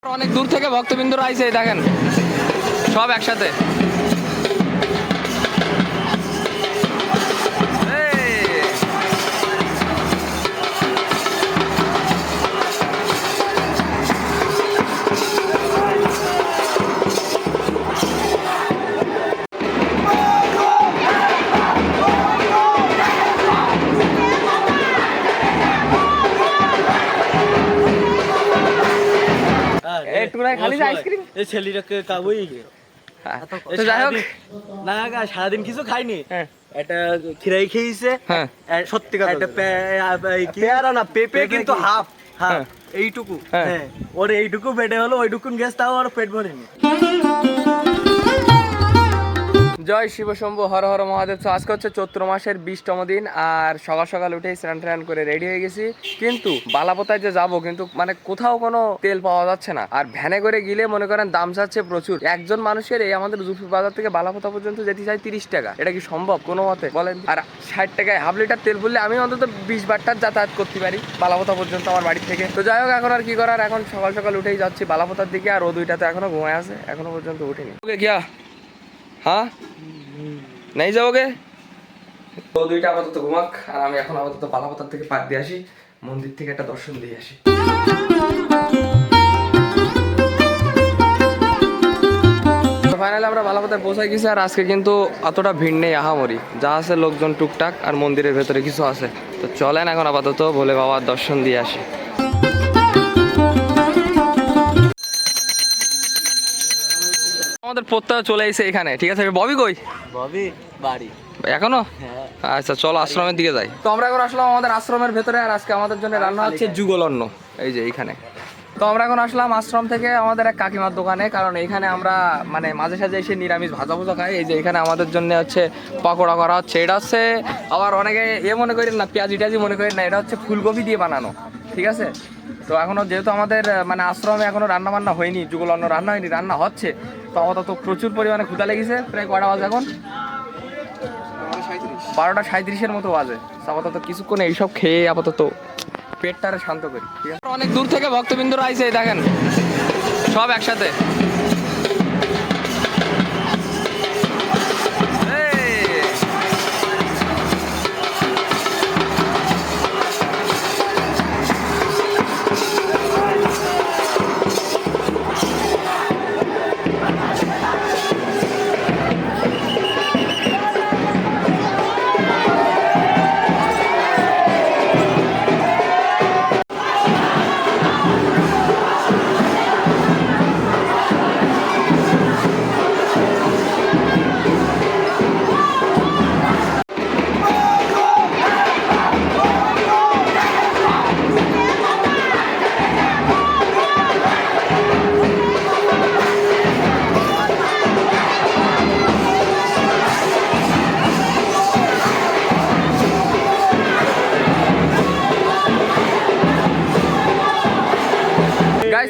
অনেক দূর থেকে ভক্তবৃন্দরা আইছে, দেখেন সব একসাথে। সারাদিন কিছু খাইনি, একটা খিরাই খেয়েছে, সত্যি কথা পেয়ারা না পেঁপে কিন্তু হাফ হাফ এইটুকু, ওর এইটুকু পেটে হলো, ওইটুকু গ্যাস, তাও আর পেট ভরেনি। জয় শিব শম্ভু, হর হর মহাদেব। তো আজকে হচ্ছে চৈত্র মাসের 20তম দিন, আর সকাল সকাল উঠেই স্নান টান করে রেডি হয়ে গেছি। কিন্তু বালাপোতায় যে যাবো, কিন্তু মানে কোথাও কোনো তেল পাওয়া যাচ্ছে না। আর ভ্যানে করে গেলে মনে করেন দাম যাচ্ছে প্রচুর। একজন মানুষের এই আমাদের জুফি বাজার থেকে বালাপোতা পর্যন্ত যেতে চাই 30 টাকা। এটা কি সম্ভব কোনো মতে বলেন? আর 60 টাকায় হাফ লিটার তেল বললে আমি অন্তত 20 বারটার যাতায়াত করতে পারি বালাপোতা পর্যন্ত আমার বাড়ি থেকে। তো যাই হোক, এখন আর কি করার, এখন সকাল সকাল উঠেই যাচ্ছি বালাপোতার দিকে। আর ও দুইটা তো এখনো ঘুমায় আছে, এখনো পর্যন্ত উঠেনি। ওকে কিয়া হ্যাঁ नहीं जाओगे? তো দুইটা আপাতত ঘুমাক, আর আমি এখন আপাতত বালাপোতার থেকে পাক দিয়ে আসি, মন্দির থেকে একটা দর্শন দিয়ে আসি। ফাইনালি আমরা বালাপোতায় পৌঁছাই গেছি। আর আজকে কিন্তু অতটা ভিড় নেই আহামরি, যা আছে লোকজন টুকটাক, আর মন্দিরের ভেতরে কিছু আছে। তো চলেন এখন আপাতত ভোলে বাবার দর্শন দিয়ে আসি। আমাদের প্রত্যয় চলে এসে এখানে, ঠিক আছে। ববি কই? ববি বাড়ি এখনো? আচ্ছা চলো আশ্রমের দিকে যাই। তো আমরা এখন আসলাম আমাদের আশ্রমের ভেতরে, আর আজকে আমাদের জন্য রান্না হচ্ছে যুগল অন্ন, এই যে এইখানে। তো আমরা এখন আসলাম আশ্রম থেকে আমাদের এক কাকিমার দোকানে, কারণ এইখানে আমরা মানে মাঝে সাঝে এসে নিরামিষ ভাজা ভুজা খাই। এই যে এখানে আমাদের জন্য হচ্ছে পকোড়া করা হচ্ছে। এটা হচ্ছে আবার অনেকে মনে করেন না, পেঁয়াজি টেয়াজি মনে করেন না, এটা হচ্ছে ফুলকপি দিয়ে বানানো, ঠিক আছে। তো এখনো যেহেতু আমাদের মানে আশ্রমে এখনো রান্না বান্না হয়নি, যুগল অন্ন রান্না হয়নি, রান্না হচ্ছে। তো আপাতত প্রচুর পরিমাণে ক্ষুধা লেগেছে। প্রায় কটা বাজে এখন? 12:37 মতো বাজে। আপাতত কিছুক্ষণ এইসব খেয়ে আপাতত পেটটারে শান্ত করি, ঠিক আছে। অনেক দূর থেকে ভক্তবৃন্দরা আইছে, দেখেন সব একসাথে।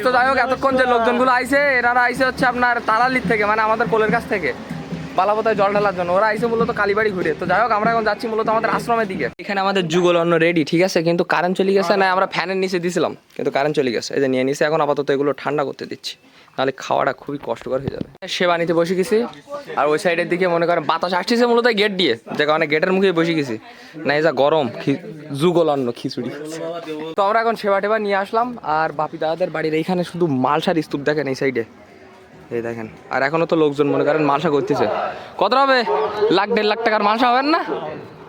তো যাই হোক, এতক্ষণ যে লোকজনগুলো আইছে, এনারা আইছে হচ্ছে আপনার তারালির থেকে, মানে আমাদের কোলের কাছ থেকে বালাপোতায় জল ঢালার জন্য। ওরা আইছে মূলত কালীবাড়ি ঘুরে। তো যাই হোক, আমরা এখন যাচ্ছি মূলত আমাদের আশ্রমের দিকে। এখানে আমাদের যুগল অন্ন রেডি, ঠিক আছে। কিন্তু কারেন্ট চলে গেছে না, আমরা ফ্যানের নিচে দিয়েছিলাম, কিন্তু কারেন্ট চলে গেছে। এই যে নিয়ে নিছে, এখন আপাতত এগুলো ঠান্ডা করতে দিচ্ছি, নাহলে খাওয়াটা খুবই কষ্টকর হয়ে যাবে। সেবা নিতে বসে গেছি, আর ওই সাইডের দিকে মনে করেন বাতাস আসতেছে মূলত গেট দিয়ে, যে কারণে গেটের মুখে বসে গেছি। না এই যা গরম, যুগল অন্ন খিচুড়ি। তো আমরা এখন সেবা টেবা নিয়ে আসলাম। আর বাপি দাদাদের বাড়ির এইখানে শুধু মালসার স্তূপ দেখেন এই সাইডে, এই দেখেন। আর এখনো তো লোকজন মনে করেন মালসা করতেছে। কত হবে? 1.5 লাখ টাকার মালসা হবেন না?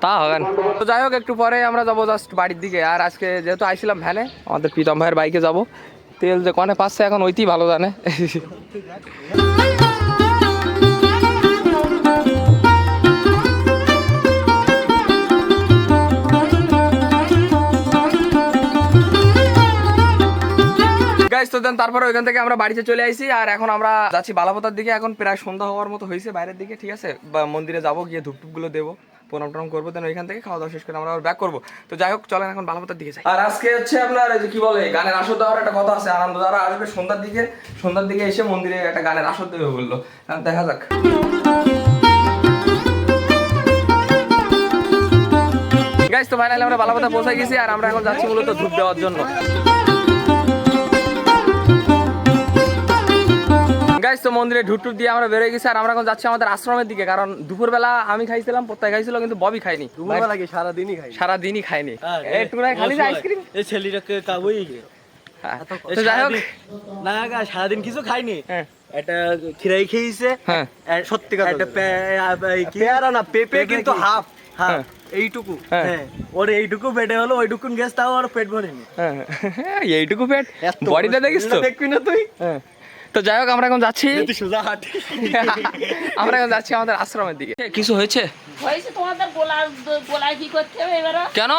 তা হবেন। তো যাই হোক, একটু পরে আমরা যাবো জাস্ট বাড়ির দিকে। আর আজকে যেহেতু আইছিলাম ভ্যানে, আমাদের প্রীতম ভাইয়ের বাইকে যাব। তেল যে কনে পাচ্ছে এখন ওইটি ভালো জানে। তো দেন তারপরে ওইখান থেকে আমরা বাড়িতে চলে আইছি। আর এখন আমরা যাচ্ছি বালাপোতার দিকে। এখন প্রায় সন্ধ্যা হওয়ার মতো হয়েছে বাইরের দিকে, ঠিক আছে। মন্দিরে যাবো, গিয়ে ধূপটুপগুলো দেবো, প্রণাম টনাম করবো, দেন ওইখান থেকে খাওয়া দাওয়া শেষ করে আমরা আবার ব্যাক করবো। তো যাই হোক, চলেন এখন বালাপোতার দিকে যাই। আর আজকে হচ্ছে আপনার এই যে কি বলে, গানের আসর দেওয়ার একটা কথা আছে। আনন্দ দ্বারা আসবে সন্ধ্যার দিকে এসে মন্দিরে একটা গানের আসর দেবে বললো, দেখা যাক। গাইস, তো ফাইনালি আমরা বালাপোতা পৌঁছে গেছি। আর আমরা এখন যাচ্ছি মূলত ধূপ দেওয়ার জন্য। গাইস তো মন্দিরে ঢুটুর দিয়ে আমরা বেরোয় গেছি আর আমরা এখন যাচ্ছি আমাদের আশ্রমের দিকে, কারণ দুপুরবেলা আমি খাইছিলাম, পোত্তাই খাইছিল, কিন্তু ববি খাইনি। দুপুরবেলা কি সারাদিনই খাই একটু খালি আইসক্রিম এই ছেলেটাকে কাবই তো যাই হোক না সারাদিন কিছু খাইনি। একটা খিরাই খেয়েছে, সত্যি কথা, একটা পেয়ারা না পেঁপে কিন্তু হাফ এইটুকু, ওর এইটুকু পেটে হলো, ওইটুকুন গেছ তাও আর পেট ভরেনি। এইটুকু পেট, বডিটা দেখিস তো, দেখবি না তুই। তো যাই হোক আমরা এখন যাচ্ছি সোজা হাঁটি আমরা এখন যাচ্ছি আমাদের আশ্রমের দিকে। কিছু হয়েছে তোমাদের গোলায় কি করতে হবে এবারে? কেন?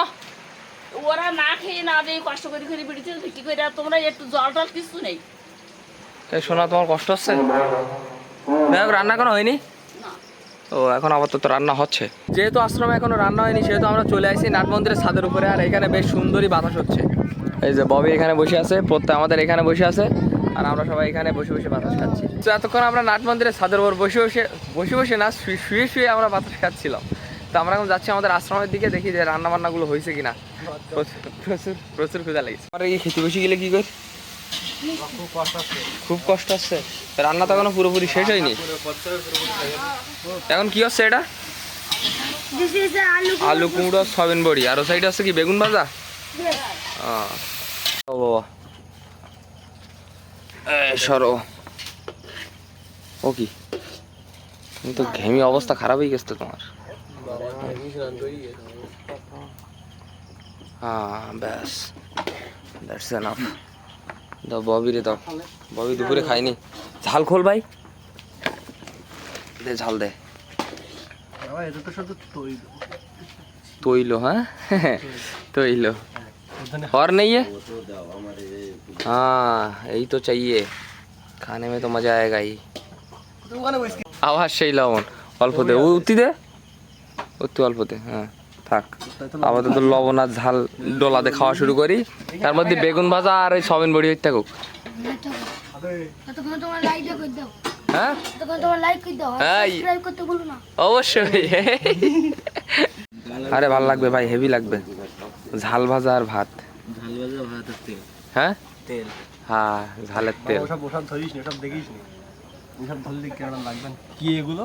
ওরা না খেয়ে না দিয়ে কষ্ট করে করে বিড়িতে বিক্রি করে, আর তোমরা একটু জল টল কিছু নেই। শোনা তোমার কষ্ট হচ্ছে? যাই হোক রান্না কোনো হয়নি তো, এখন আপাতত রান্না হচ্ছে। যেহেতু আশ্রমে এখনো রান্না হয়নি সেহেতু আমরা চলে আসি নাট মন্দিরের ছাদের উপরে, আর এখানে বেশ সুন্দরী বাতাস হচ্ছে। এই যে ববি এখানে বসে আছে, প্রত্যেক আমাদের এখানে বসে আছে, আর আমরা সবাই এখানে বসে বসে বাতাস খাচ্ছি। তো এতক্ষণ আমরা নাট মন্দিরের ছাদের উপর বসে না শুয়ে আমরা বাতাস খাচ্ছিলাম। তো আমরা এখন যাচ্ছি আমাদের আশ্রমের দিকে, দেখি যে রান্না বান্নাগুলো হয়েছে কিনা। প্রচুর ক্ষুধা লেগেছে। আমরা এই খেতে বসে গেলে কি করি? খুব কষ্ট হচ্ছে। রান্না তো এখনো পুরোপুরি শেষ হয়নি। এখন কি হচ্ছে এটা? আলু কুমড়ো সয়াবিন বড়ি, আর ও সাইডে আছে কি বেগুন ভাজা। ও বাবা সরো, ও কি তুমি তো ঘেমি অবস্থা খারাপ হয়ে গেছে তোমার। হ্যাঁ ব্যাস, দ্যাটস এনাফ। দাও ববি রে দাও, ববি দুপুরে খাইনি। ঝাল খোল ভাই, দে ঝাল দে। তৈল, হ্যাঁ তৈল और नहीं है। हाँ यही तो चाहिए, खाने में तो मजा आएगा ही। আবার সেই লবণ অল্প দে, উত্তি দে, উত্তি অল্প দে। হ্যাঁ থাক, আপাতত লবণ আর ঝাল ডোলাতে খাওয়া শুরু করি, তার মধ্যে বেগুন ভাজা আর ওই সয়াবিন বড়ি হইতে থাকুক। হ্যাঁ অবশ্যই, আরে ভালো লাগবে ভাই, হেভি লাগবে। ঝাল ভাজা আর ভাত, হ্যাঁ তেল, হ্যাঁ ঝালের তেল। ওসব ধরিস না, ওসব দেখিস না, ওসব ধরলে কেমন লাগবে কি এগুলো?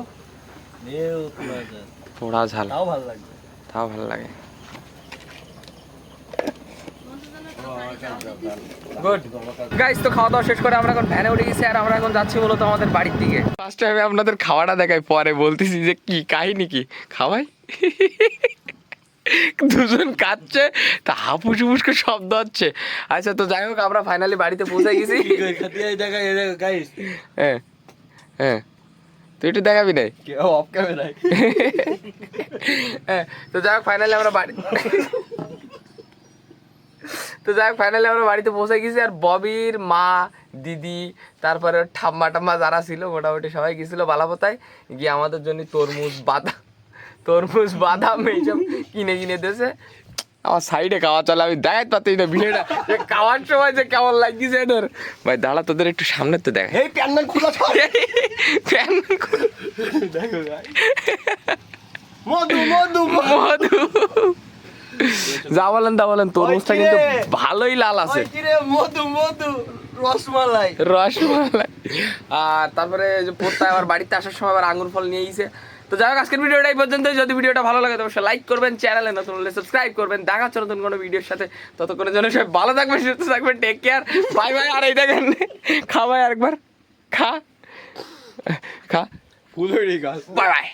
পোড়া ঝাল, তাও ভালো লাগবে, তাও ভালো লাগে। গুড গাইস, তো খাওয়া দাওয়া শেষ করে আমরা এখন ভ্যানে উঠে গেছি, আর আমরা এখন যাচ্ছি মূলত আমাদের বাড়ির দিকে। ফার্স্ট টাইমে আপনাদের খাওয়াটা দেখাই, পরে বলতেছি যে কি কাহিনী কি খাওয়াই। দুজন কাচ্ছে তা হাপুস হুপুস করে শব্দ হচ্ছে। আচ্ছা তো যাই হোক আমরা ফাইনালি বাড়িতে পৌঁছে গেছি। হ্যাঁ হ্যাঁ তুই একটু দেখাবি নাই অফ ক্যামেরায়। হ্যাঁ তো যাই হোক ফাইনালি আমরা বাড়িতে পৌঁছে গেছি, আর ববির মা, দিদি, তারপরে ঠাম্মা টাম্মা যারা ছিল মোটামুটি সবাই গেছিল বালাপোতায় গিয়ে আমাদের জন্য তরমুজ বাদাম এইসব কিনে দিয়েছে। আমার সাইডে খাওয়া চলে, আমি দেখাতে পারতেই না ভিড়টা, খাওয়ার সময় যে কেমন লাগছে এদের। ভাই দাঁড়া, তোদের একটু সামনে তো দেখ। মধু যা বলেন তা বলেন, তরমুজটা কিন্তু ভালোই লাল আছে। রসমালাই। আর তারপরে পোত্তায় আবার বাড়িতে আসার সময় আবার আঙ্গুর ফল নিয়ে গেছে। তো যাই হোক আজকের ভিডিওটা এই পর্যন্ত। যদি ভিডিওটা ভালো লাগে তবে লাইক করবেন, চ্যানেলে নতুন হলে সাবস্ক্রাইব করবেন। দেখা হচ্ছে নতুন কোনো ভিডিওর সাথে, ততক্ষণের জন্য সবাই ভালো থাকবেন, সুস্থ থাকবেন, টেক কেয়ার, বাই বাই। আর এই দেখেন খা ভাই, আরেকবার খা ফুল হয়ে গেল, বাই বাই।